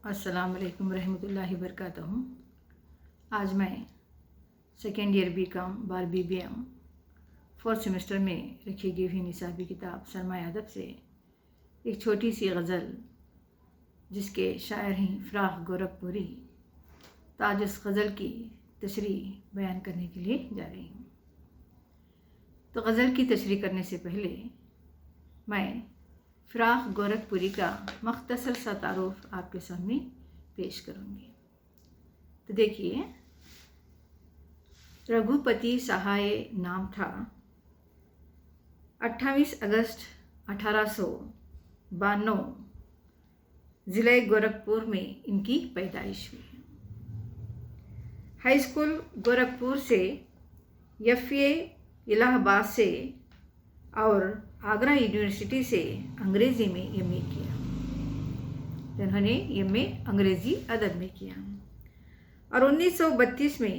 अस्सलाम वालेकुम रहमतुल्लाहि वबरकातुहू। आज मैं सेकेंड ईयर बीकॉम बार BBM फोर्थ सेमेस्टर में रखी गई हुई निसाबी किताब सरमाया अदब से एक छोटी सी गज़ल जिसके शायर हैं फ़राख गोरखपुरी, ताज उस गज़ल की तशरीह बयान करने के लिए जा रही हूँ। तो गज़ल की तशरीह करने से पहले मैं फ़राख गोरखपुरी का मख्तसर सा तारुफ आपके सामने पेश करूँगी। तो देखिए, रघुपति सहाय नाम था। 28 अगस्त 1892 ज़िले गोरखपुर में इनकी पैदाइश हुई। हाई स्कूल गोरखपुर से, FA इलाहाबाद से और आगरा यूनिवर्सिटी से अंग्रेज़ी में MA किया। उन्होंने MA अंग्रेज़ी अदब में किया और 1932 में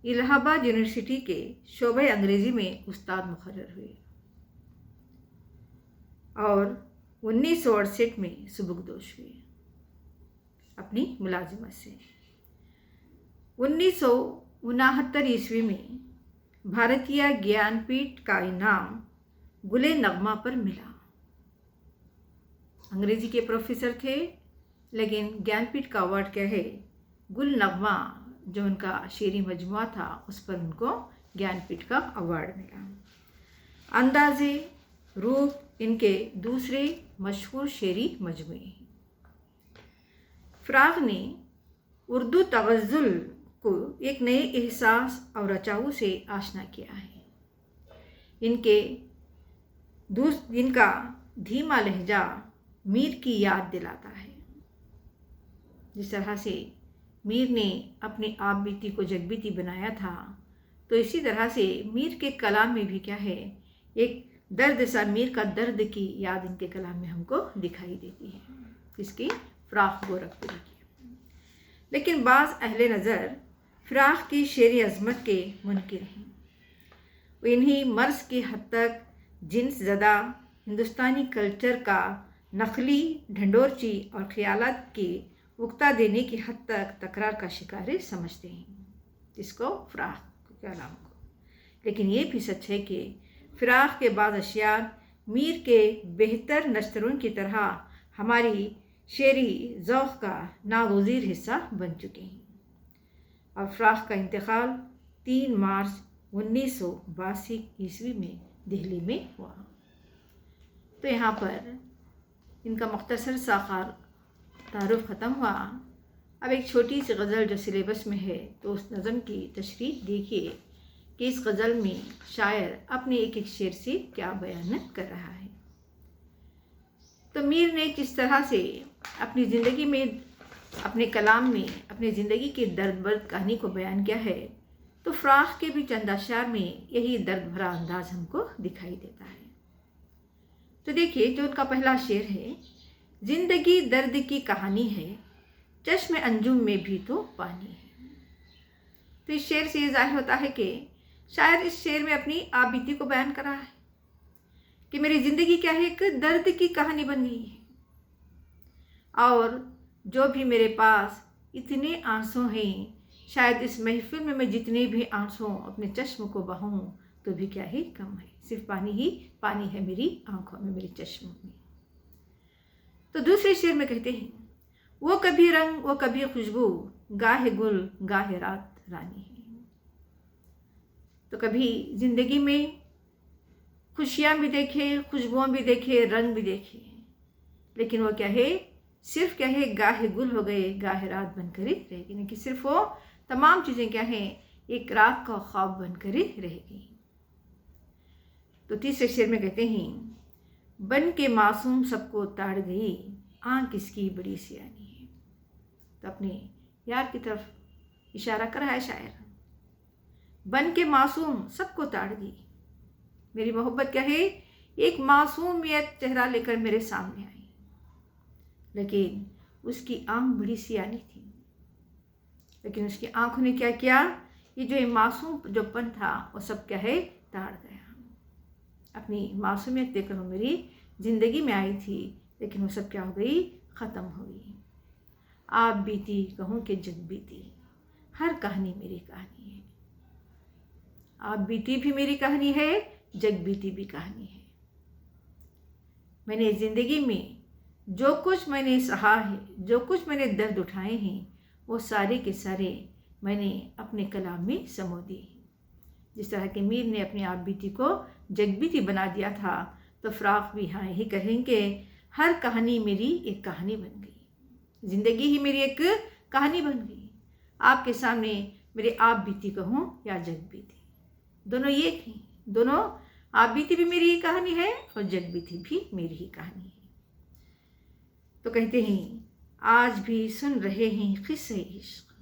इलाहाबाद यूनिवर्सिटी के शोबे अंग्रेज़ी में उस्ताद मुकर्रर हुए और 1968 में सुबुकदोश हुए अपनी मुलाजिमत से। 1969 ईस्वी में भारतीय ज्ञानपीठ का इनाम गुले नगमा पर मिला। अंग्रेज़ी के प्रोफेसर थे, लेकिन ज्ञानपीठ का अवार्ड क्या है, गुल नगमा जो उनका शेरी मजमुआ था उस पर उनको ज्ञानपीठ का अवार्ड मिला। अंदाज़े रूप इनके दूसरे मशहूर शेरी मजमुए हैं। फ़राख ने उर्दू तग़ज़्ज़ुल को एक नए एहसास और रचाऊ से आशना किया है। इनका धीमा लहजा मीर की याद दिलाता है। जिस तरह से मीर ने अपनी आप बीती को जगबीती बनाया था, तो इसी तरह से मीर के कलाम में भी क्या है, एक दर्द सा मीर का दर्द की याद इनके कलाम में हमको दिखाई देती है, किसकी, फ़राख गोरखपुरी की। लेकिन बाज़ अहले नज़र फ़राख की शेरी अज़मत के मुनकिर हैं। वो इन्हीं मर्ज़ की हद तक जिन्स ज़दा हिंदुस्तानी कल्चर का नकली ढंडोरची और ख़यालात की उक्ता देने की हद तक तकरार का शिकार समझते हैं, इसको फ़राख के कलाम को। लेकिन ये भी सच है कि फ़राख के बाद अशियार मीर के बेहतर नस्तरों की तरह हमारी शेरी ज़ौक़ का नागुज़ीर हिस्सा बन चुके हैं। और फ़राख का इंतकाल 3 मार्च 1982 ईस्वी में दिल्ली में हुआ। तो यहाँ पर इनका मुख्तसर सा तारुफ ख़त्म हुआ। अब एक छोटी सी गज़ल जो सिलेबस में है, तो उस नज़म की तशरीह देखिए कि इस गज़ल में शायर अपने एक एक शेर से क्या बयान कर रहा है। तो मीर ने किस तरह से अपनी ज़िंदगी में, अपने कलाम में अपनी ज़िंदगी की दर्द भरी कहानी को बयान किया है, तो फ़राख के भी चंद अशार में यही दर्द भरा अंदाज हमको दिखाई देता है। तो देखिए, जो उनका पहला शेर है, ज़िंदगी दर्द की कहानी है, चश्म अंजुम में भी तो पानी है। तो इस शेर से ये ज़ाहिर होता है कि शायर इस शेर में अपनी आप बीती को बयान कर रहा है कि मेरी ज़िंदगी क्या है, एक दर्द की कहानी बन गई है और जो भी मेरे पास इतने आंसू हैं, शायद इस महफिल में मैं जितने भी आंसू अपने चश्म को बहाऊं तो भी क्या ही कम है, सिर्फ पानी ही पानी है मेरी आंखों में, मेरी चश्मों में। तो दूसरे शेर में कहते हैं, वो कभी रंग वो कभी खुशबू, गाहे गुल गाहे रात रानी है। तो कभी ज़िंदगी में खुशियाँ भी देखे, खुशबुआँ भी देखे, रंग भी देखे, लेकिन वो क्या है, सिर्फ क्या है, गाहे गुल हो गए गाहे रात बनकर ही रहेगी। नहीं कि सिर्फ वो तमाम चीज़ें क्या हैं, एक रात का ख्वाब बनकर ही रहेगी। तो तीसरे शेर में कहते हैं, बन के मासूम सबको ताड़ गई, आँख किसकी बड़ी सियानी है। तो अपने यार की तरफ इशारा कर रहा है शायर, बन के मासूम सबको ताड़ गई, मेरी मोहब्बत क्या है, एक मासूमियत चेहरा लेकर मेरे सामने आई, लेकिन उसकी आँख बड़ी सियानी थी। लेकिन उसकी आँखों ने क्या किया, ये जो मासूम जोपन था वो सब क्या है, ताड़ गया। अपनी मासूमियत देकर वो मेरी ज़िंदगी में आई थी, लेकिन वो सब क्या हो गई, ख़त्म हो गई। आप बीती कहूँ कि जग बीती, हर कहानी मेरी कहानी है। आप बीती भी मेरी कहानी है, जग बीती भी कहानी है। मैंने ज़िंदगी में जो कुछ मैंने सहा है, जो कुछ मैंने दर्द उठाए हैं, वो सारे के सारे मैंने अपने कलाम में समो दिए हैं। जिस तरह के मीर ने अपनी आप बीती को जग बीती बना दिया था, तो फ़राक भी हाँ यही कहेंगे, हर कहानी मेरी एक कहानी बन गई, ज़िंदगी ही मेरी एक कहानी बन गई। आपके सामने मेरे आप बीती कहूँ या जग बीती, दोनों एक ही, दोनों आप बीती भी मेरी ही कहानी है और जग बीती भी मेरी ही कहानी है। तो कहते हैं, आज भी सुन रहे हैं किस्से इश्क,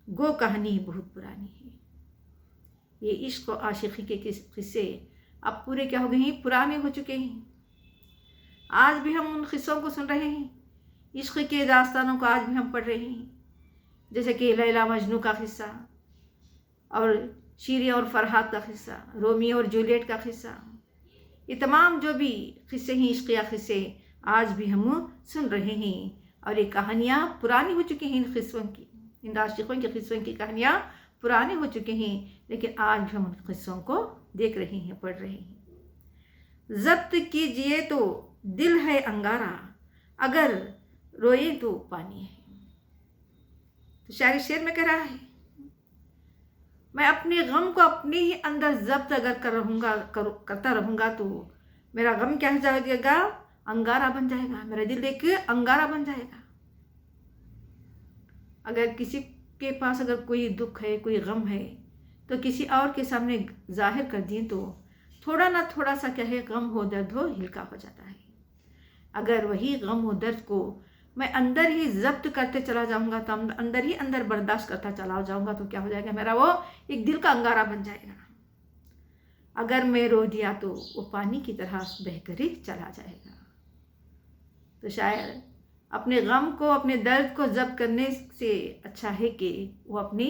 गो कहानी बहुत पुरानी है। ये इश्क और आशिकी के किस्से अब पूरे क्या हो गए हैं, पुराने हो चुके हैं। आज भी हम उन किस्सों को सुन रहे हैं, इश्क के दास्तानों को आज भी हम पढ़ रहे हैं, जैसे कि लैला मजनू का किस्सा और शीरे और फरहाद का किस्सा, रोमियो और जूलियट का किस्सा, ये तमाम जो भी किस्से हैं, इश्क या किस्से आज भी हम सुन रहे हैं। और ये कहानियाँ पुरानी हो चुकी हैं, इन किस्सों की, इन आशिकों के किस्सों की कहानियाँ पुराने हो चुके हैं, लेकिन आज भी हम उन किस्सों को देख रहे हैं, पढ़ रहे हैं। ज़ब्त कीजिए तो दिल है अंगारा, अगर रोए तो पानी है। तो शायरी शेर में कह रहा है, मैं अपने गम को अपने ही अंदर जब्त अगर करता रहूँगा तो मेरा गम क्या हो जाएगा, अंगारा बन जाएगा, मेरा दिल एक अंगारा बन जाएगा। अगर किसी के पास अगर कोई दुख है, कोई गम है, तो किसी और के सामने जाहिर कर दिए तो थोड़ा ना थोड़ा सा क्या है, गम हो दर्द हो हल्का हो जाता है। अगर वही गम हो दर्द को मैं अंदर ही जब्त करते चला जाऊंगा, तो अंदर ही अंदर बर्दाश्त करता चला जाऊंगा, तो क्या हो जाएगा, मेरा वो एक दिल का अंगारा बन जाएगा। अगर मैं रो दिया तो वो पानी की तरह बहकर ही चला जाएगा। तो शायद अपने गम को, अपने दर्द को जब्त करने से अच्छा है कि वो अपनी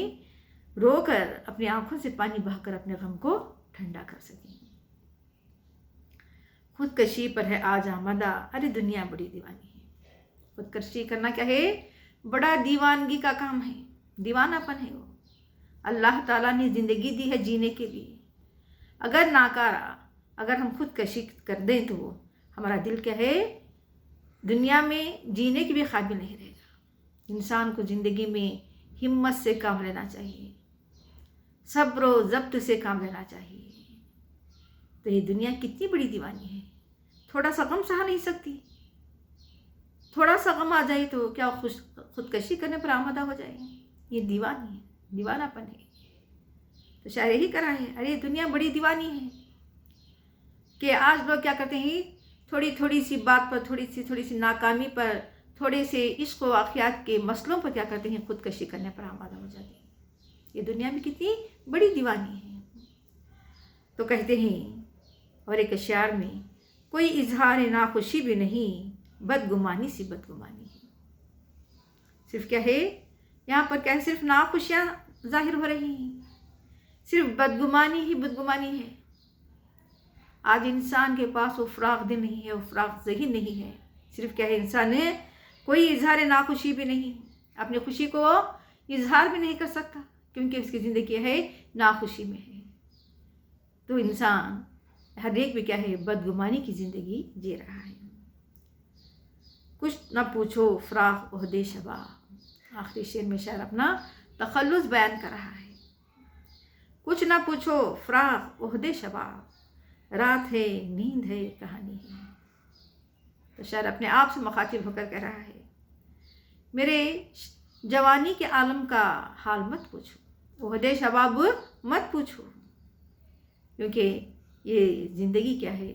रोकर, अपनी आंखों से पानी बहाकर अपने गम को ठंडा कर सकें। खुदकशी पर है आज आमदा, अरे दुनिया बड़ी दीवानी है। खुदकशी करना क्या है, बड़ा दीवानगी का काम है, दीवानापन है वो। अल्लाह ताला ने ज़िंदगी दी है जीने के लिए, अगर नाकारा अगर हम खुदकशी कर दें तो हमारा दिल क्या है, दुनिया में जीने के भी काबिल नहीं रहेगा। इंसान को ज़िंदगी में हिम्मत से काम लेना चाहिए, सब्र व ज़ब्त से काम लेना चाहिए। तो ये दुनिया कितनी बड़ी दीवानी है, थोड़ा सा गम सहा नहीं सकती। थोड़ा सा गम आ जाए तो क्या खुदकशी करने पर आमादा हो जाए। ये दीवानी है, दीवानापन है। तो शायर यही करा है, अरे दुनिया बड़ी दीवानी है कि आज लोग क्या करते हैं, थोड़ी थोड़ी सी बात पर, थोड़ी सी नाकामी पर, थोड़े से इश्क व वाक़ियात के मसलों पर क्या करते हैं, खुदकशी करने पर आमादा हो जाते हैं। ये दुनिया भी कितनी बड़ी दीवानी है। तो कहते हैं और एक अशार में, कोई इजहार नाखुशी भी नहीं, बदगुमानी सी बदगुमानी है। सिर्फ क्या है यहाँ पर, क्या है, सिर्फ नाखुशियाँ जाहिर हो रही हैं, सिर्फ बदगुमानी ही बदगुमानी है। आज इंसान के पास वो फराग दिल नहीं है, वो फराग ज़हीन नहीं है। सिर्फ क्या है, इंसान है कोई इजहार नाखुशी भी नहीं, अपनी खुशी को इजहार भी नहीं कर सकता, क्योंकि उसकी ज़िंदगी है नाखुशी में है। तो इंसान हर एक भी क्या है, बदगुमानी की ज़िंदगी जी रहा है। कुछ न पूछो फ़राक़ ओहदे शबा, आखिरी शेर में शायर अपना तखल्लुस बयान कर रहा है। कुछ न पूछो फ़राक़ ओहदे शबा, रात है नींद है कहानी है। तो शायर अपने आप से मुखातिब होकर कह रहा है, मेरे जवानी के आलम का हाल मत पूछो, ओहदे शबाब मत पूछो, क्योंकि ये ज़िंदगी क्या है,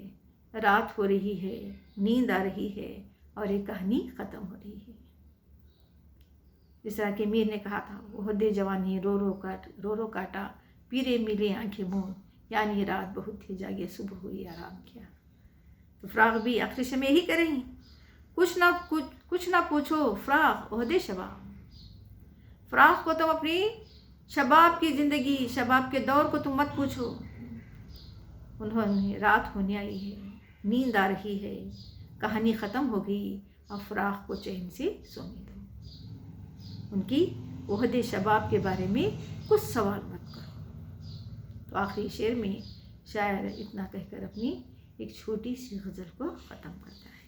रात हो रही है, नींद आ रही है और एक कहानी ख़त्म हो रही है। जिस तरह के मीर ने कहा था, ओहदे जवानी रो रो काटा, पीरे मिले आंखें मुँह, यानी रात बहुत थी जागे सुबह हुई आराम किया। तो फ़राक़ भी आखिरी समय यही करें, कुछ ना पूछो फ़राक़ ओहदे शबाब। फ़राक़ को तुम अपनी शबाब की ज़िंदगी, शबाब के दौर को तुम मत पूछो। उन्होंने रात होने आई है, नींद आ रही है, कहानी ख़त्म हो गई, और फ़राक़ को चैन से सोने दो। उनकी ओहदे शबाब के बारे में कुछ सवाल मत करो। तो आखिरी शेर में शायर इतना कहकर अपनी एक छोटी सी गज़ल को ख़त्म करता है।